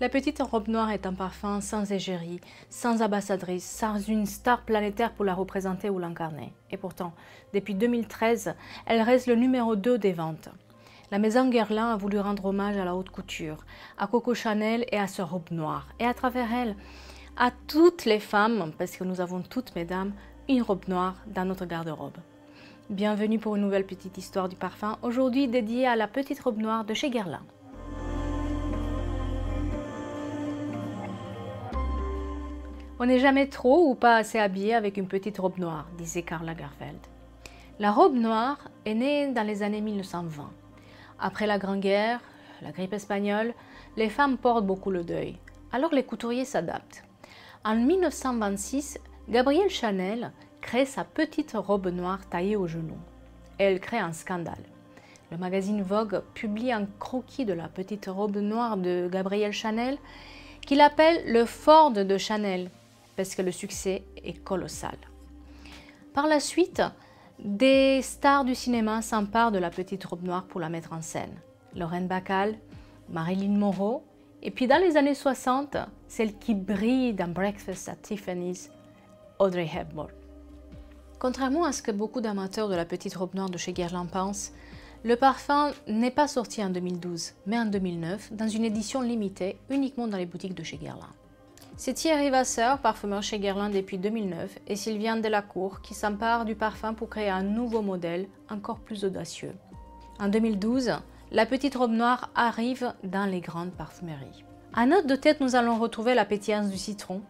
La petite robe noire est un parfum sans égérie, sans ambassadrice, sans une star planétaire pour la représenter ou l'incarner. Et pourtant, depuis 2013, elle reste le numéro 2 des ventes. La maison Guerlain a voulu rendre hommage à la haute couture, à Coco Chanel et à sa robe noire. Et à travers elle, à toutes les femmes, parce que nous avons toutes, mesdames, une robe noire dans notre garde-robe. Bienvenue pour une nouvelle petite histoire du parfum, aujourd'hui dédiée à la petite robe noire de chez Guerlain. On n'est jamais trop ou pas assez habillé avec une petite robe noire, disait Karl Lagerfeld. La robe noire est née dans les années 1920. Après la Grande Guerre, la grippe espagnole, les femmes portent beaucoup le deuil. Alors les couturiers s'adaptent. En 1926, Gabrielle Chanel crée sa petite robe noire taillée au genou. Elle crée un scandale. Le magazine Vogue publie un croquis de la petite robe noire de Gabrielle Chanel qu'il appelle le Ford de Chanel, parce que le succès est colossal. Par la suite, des stars du cinéma s'emparent de la petite robe noire pour la mettre en scène. Lorraine Bacall, Marilyn Monroe, et puis dans les années 60, celle qui brille dans Breakfast at Tiffany's, Audrey Hepburn. Contrairement à ce que beaucoup d'amateurs de la petite robe noire de chez Guerlain pensent, le parfum n'est pas sorti en 2012, mais en 2009, dans une édition limitée uniquement dans les boutiques de chez Guerlain. C'est Thierry Vasseur, parfumeur chez Guerlain depuis 2009, et Sylviane Delacour qui s'emparent du parfum pour créer un nouveau modèle encore plus audacieux. En 2012, la petite robe noire arrive dans les grandes parfumeries. En note de tête, nous allons retrouver la pétillance du citron.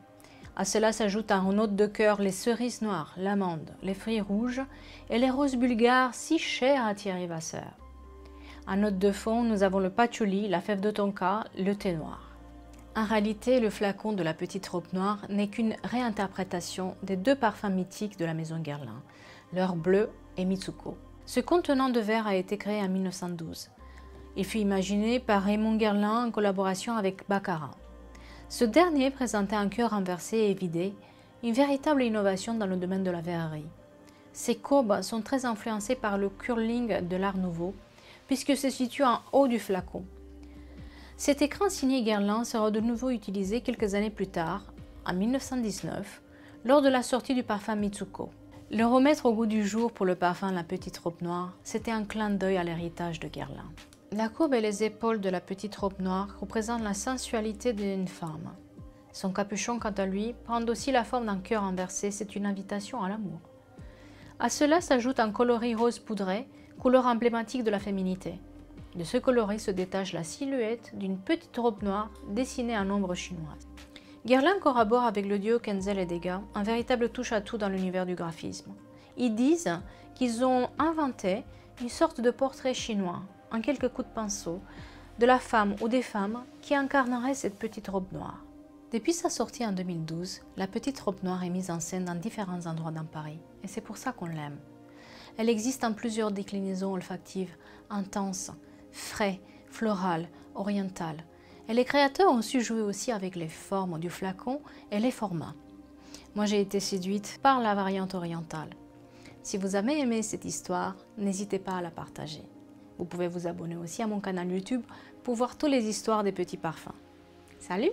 À cela s'ajoutent en note de cœur les cerises noires, l'amande, les fruits rouges et les roses bulgares si chères à Thierry Vasseur. En note de fond, nous avons le patchouli, la fève de tonka, le thé noir. En réalité, le flacon de la petite robe noire n'est qu'une réinterprétation des deux parfums mythiques de la maison Guerlain, L'Heure Bleue et Mitsuko. Ce contenant de verre a été créé en 1912. Il fut imaginé par Raymond Guerlain en collaboration avec Baccarat. Ce dernier présentait un cœur renversé et vidé, une véritable innovation dans le domaine de la verrerie. Ces courbes sont très influencées par le curling de l'Art Nouveau, puisque se situe en haut du flacon. Cet écran signé Guerlain sera de nouveau utilisé quelques années plus tard, en 1919, lors de la sortie du parfum Mitsuko. Le remettre au goût du jour pour le parfum La Petite Robe Noire, c'était un clin d'œil à l'héritage de Guerlain. La courbe et les épaules de la petite robe noire représentent la sensualité d'une femme. Son capuchon, quant à lui, prend aussi la forme d'un cœur inversé, c'est une invitation à l'amour. À cela s'ajoute un coloris rose poudré, couleur emblématique de la féminité. De ce coloris se détache la silhouette d'une petite robe noire dessinée en ombre chinoise. Guerlain collabore avec le duo Kenzel et Degas, un véritable touche-à-tout dans l'univers du graphisme. Ils disent qu'ils ont inventé une sorte de portrait chinois, en quelques coups de pinceau, de la femme ou des femmes qui incarneraient cette petite robe noire. Depuis sa sortie en 2012, la petite robe noire est mise en scène dans différents endroits dans Paris, et c'est pour ça qu'on l'aime. Elle existe en plusieurs déclinaisons olfactives, intenses, frais, floral, oriental. Et les créateurs ont su jouer aussi avec les formes du flacon et les formats. Moi, j'ai été séduite par la variante orientale. Si vous avez aimé cette histoire, n'hésitez pas à la partager. Vous pouvez vous abonner aussi à mon canal YouTube pour voir toutes les histoires des petits parfums. Salut!